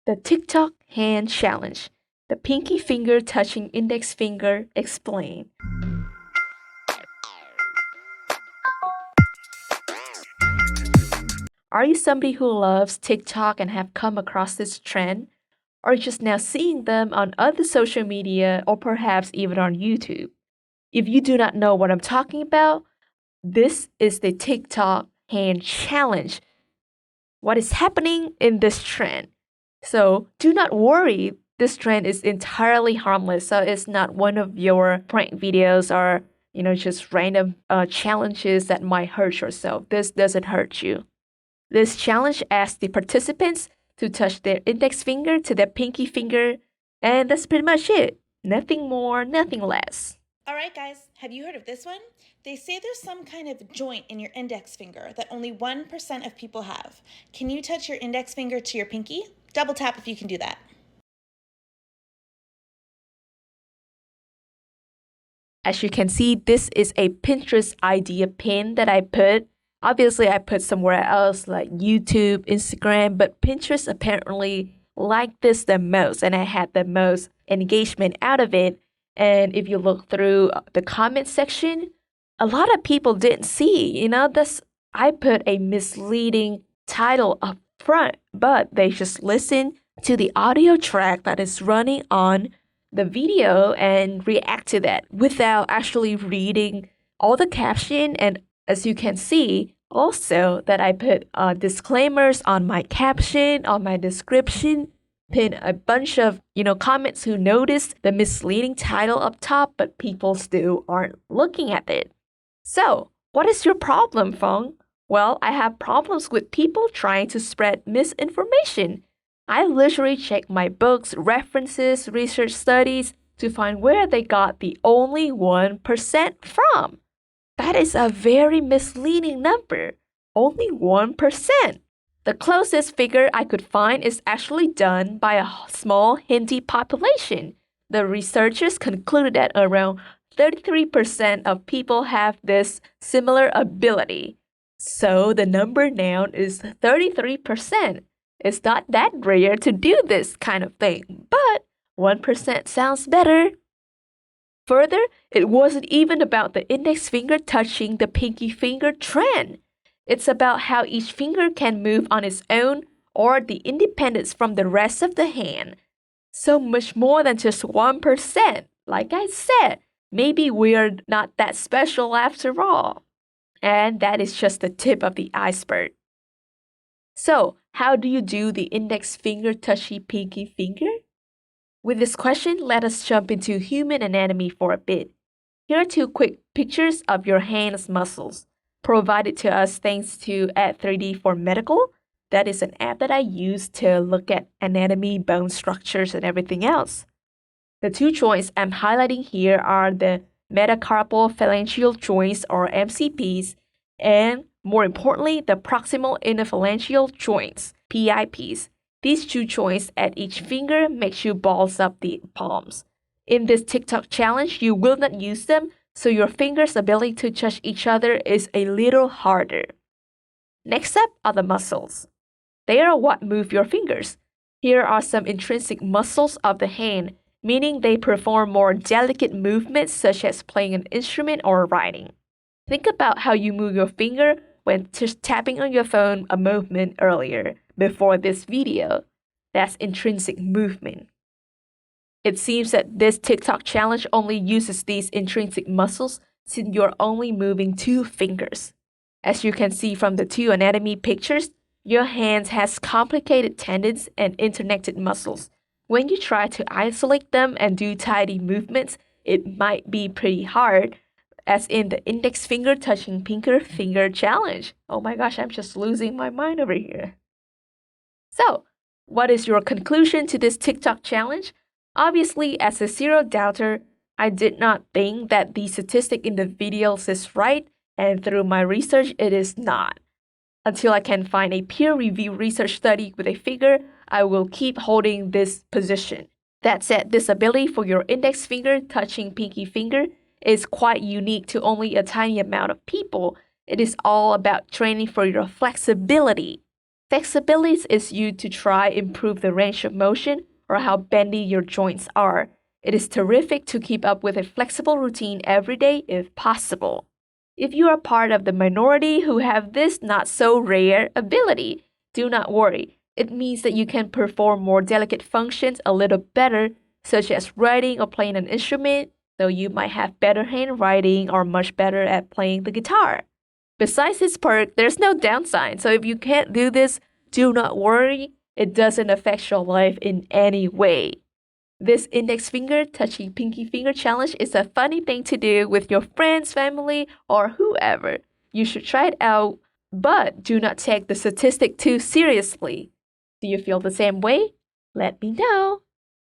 The TikTok hand challenge. The pinky finger touching index finger explained. Are you somebody who loves TikTok and have come across this trend? Or just now seeing them on other social media or perhaps even on YouTube? If you do not know what I'm talking about, this is the TikTok hand challenge. What is happening in this trend? So do not worry, this trend is entirely harmless. So it's not one of your prank videos or just random challenges that might hurt yourself. This doesn't hurt you. This challenge asks the participants to touch their index finger to their pinky finger, and that's pretty much it. Nothing more, nothing less. Alright guys, have you heard of this one? They say there's some kind of joint in your index finger that only 1% of people have. Can you touch your index finger to your pinky? Double tap if you can do that. As you can see, this is a Pinterest idea pin that I put. Obviously, I put somewhere else like YouTube, Instagram, but Pinterest apparently liked this the most, and I had the most engagement out of it. And if you look through the comment section, a lot of people didn't see, I put a misleading title up front, but they just listen to the audio track that is running on the video and react to that without actually reading all the caption. And as you can see, also that I put disclaimers on my caption, on my description, pin a bunch of, comments who noticed the misleading title up top, but people still aren't looking at it. So, what is your problem, Feng? Well, I have problems with people trying to spread misinformation. I literally check my books, references, research studies to find where they got the only 1% from. That is a very misleading number. Only 1%. The closest figure I could find is actually done by a small Hindi population. The researchers concluded that around 33% of people have this similar ability. So the number now is 33%. It's not that rare to do this kind of thing, but 1% sounds better. Further, it wasn't even about the index finger touching the pinky finger trend. It's about how each finger can move on its own or the independence from the rest of the hand. So much more than just 1%. Like I said, maybe we're not that special after all. And that is just the tip of the iceberg. So, how do you do the index finger touchy pinky finger? With this question, let us jump into human anatomy for a bit. Here are two quick pictures of your hand's muscles, provided to us thanks to Add3D for Medical. That is an app that I use to look at anatomy, bone structures, and everything else. The two joints I'm highlighting here are the metacarpal phalangeal joints, or MCPs, and more importantly, the proximal interphalangeal joints, PIPs. These two joints at each finger makes you balls up the palms. In this TikTok challenge, you will not use them, so your fingers' ability to touch each other is a little harder. Next up are the muscles. They are what move your fingers. Here are some intrinsic muscles of the hand, meaning they perform more delicate movements such as playing an instrument or writing. Think about how you move your finger when just tapping on your phone a moment earlier before this video. That's intrinsic movement. It seems that this TikTok challenge only uses these intrinsic muscles since you're only moving two fingers. As you can see from the two anatomy pictures, your hand has complicated tendons and interconnected muscles. When you try to isolate them and do tidy movements, it might be pretty hard, as in the index finger touching pinky finger challenge. Oh my gosh, I'm just losing my mind over here. So, what is your conclusion to this TikTok challenge? Obviously, as a serial doubter, I did not think that the statistic in the videos is right, and through my research, it is not. Until I can find a peer-reviewed research study with a figure, I will keep holding this position. That said, this ability for your index finger touching pinky finger is quite unique to only a tiny amount of people. It is all about training for your flexibility. Flexibility is used to try improve the range of motion or how bendy your joints are. It is terrific to keep up with a flexible routine every day if possible. If you are part of the minority who have this not so rare ability, do not worry. It means that you can perform more delicate functions a little better, such as writing or playing an instrument, though you might have better handwriting or much better at playing the guitar. Besides this perk, there's no downside, so if you can't do this, do not worry. It doesn't affect your life in any way. This index finger touching pinky finger challenge is a funny thing to do with your friends, family, or whoever. You should try it out, but do not take the statistic too seriously. Do you feel the same way? Let me know.